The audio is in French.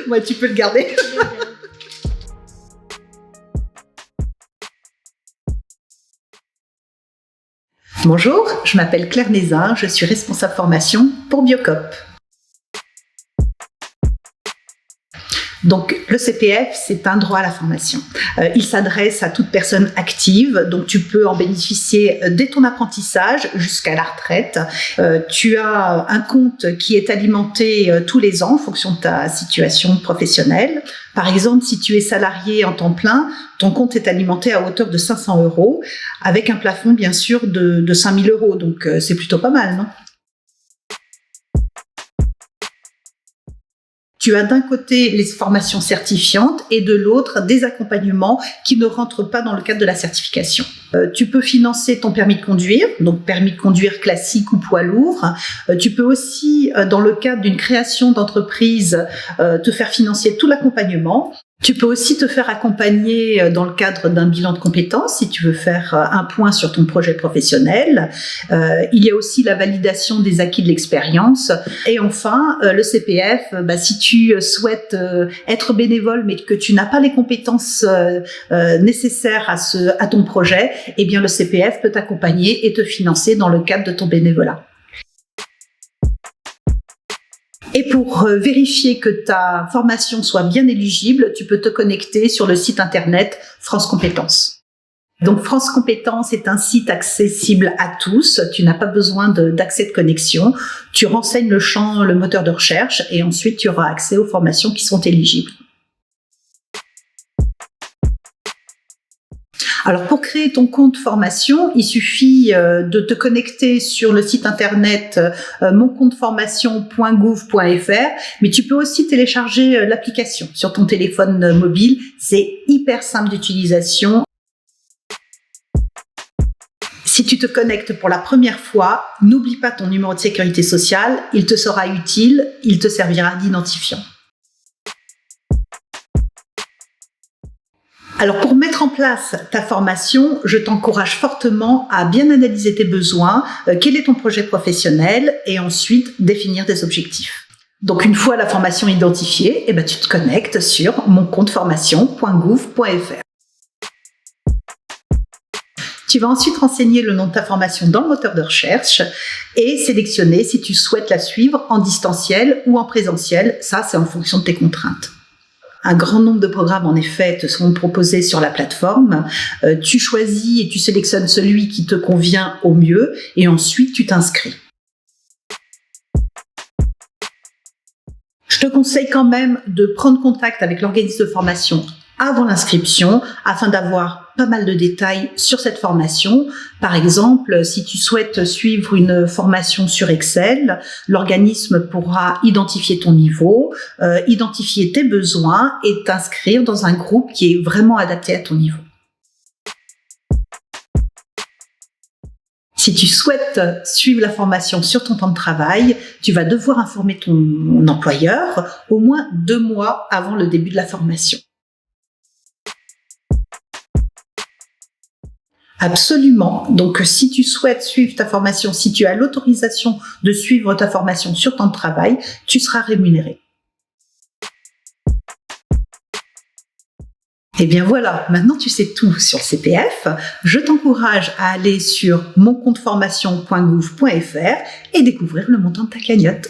Moi, tu peux le garder. Bonjour, je m'appelle Claire Nézin, je suis responsable formation pour Biocop. Donc, le CPF, c'est un droit à la formation. Il s'adresse à toute personne active, donc tu peux en bénéficier dès ton apprentissage jusqu'à la retraite. Tu as un compte qui est alimenté tous les ans en fonction de ta situation professionnelle. Par exemple, si tu es salarié en temps plein, ton compte est alimenté à hauteur de 500 € avec un plafond, bien sûr, de 5 000 €. Donc, c'est plutôt pas mal, non ? Tu as d'un côté les formations certifiantes et de l'autre des accompagnements qui ne rentrent pas dans le cadre de la certification. Tu peux financer ton permis de conduire, donc permis de conduire classique ou poids lourd. Tu peux aussi, dans le cadre d'une création d'entreprise, te faire financer tout l'accompagnement. Tu peux aussi te faire accompagner dans le cadre d'un bilan de compétences si tu veux faire un point sur ton projet professionnel. Il y a aussi la validation des acquis de l'expérience. Et enfin, le CPF, si tu souhaites être bénévole mais que tu n'as pas les compétences nécessaires à ton projet, eh bien le CPF peut t'accompagner et te financer dans le cadre de ton bénévolat. Et pour vérifier que ta formation soit bien éligible, tu peux te connecter sur le site internet France Compétences. Donc France Compétences est un site accessible à tous, tu n'as pas besoin d'accès de connexion, tu renseignes le champ, le moteur de recherche et ensuite tu auras accès aux formations qui sont éligibles. Alors, pour créer ton compte formation, il suffit de te connecter sur le site internet moncompteformation.gouv.fr, mais tu peux aussi télécharger l'application sur ton téléphone mobile. C'est hyper simple d'utilisation. Si tu te connectes pour la première fois, n'oublie pas ton numéro de sécurité sociale. Il te sera utile, il te servira d'identifiant. Alors, pour mettre en place ta formation, je t'encourage fortement à bien analyser tes besoins, quel est ton projet professionnel et ensuite définir des objectifs. Donc, une fois la formation identifiée, tu te connectes sur moncompteformation.gouv.fr. Tu vas ensuite renseigner le nom de ta formation dans le moteur de recherche et sélectionner si tu souhaites la suivre en distanciel ou en présentiel. Ça, c'est en fonction de tes contraintes. Un grand nombre de programmes, en effet, te seront proposés sur la plateforme. Tu choisis et tu sélectionnes celui qui te convient au mieux et ensuite tu t'inscris. Je te conseille quand même de prendre contact avec l'organisme de formation avant l'inscription afin d'avoir pas mal de détails sur cette formation. Par exemple, si tu souhaites suivre une formation sur Excel, l'organisme pourra identifier ton niveau, identifier tes besoins et t'inscrire dans un groupe qui est vraiment adapté à ton niveau. Si tu souhaites suivre la formation sur ton temps de travail, tu vas devoir informer ton employeur au moins 2 mois avant le début de la formation. Absolument. Donc, si tu souhaites suivre ta formation, si tu as l'autorisation de suivre ta formation sur temps de travail, tu seras rémunéré. Et bien voilà, maintenant tu sais tout sur le CPF. Je t'encourage à aller sur moncompteformation.gouv.fr et découvrir le montant de ta cagnotte.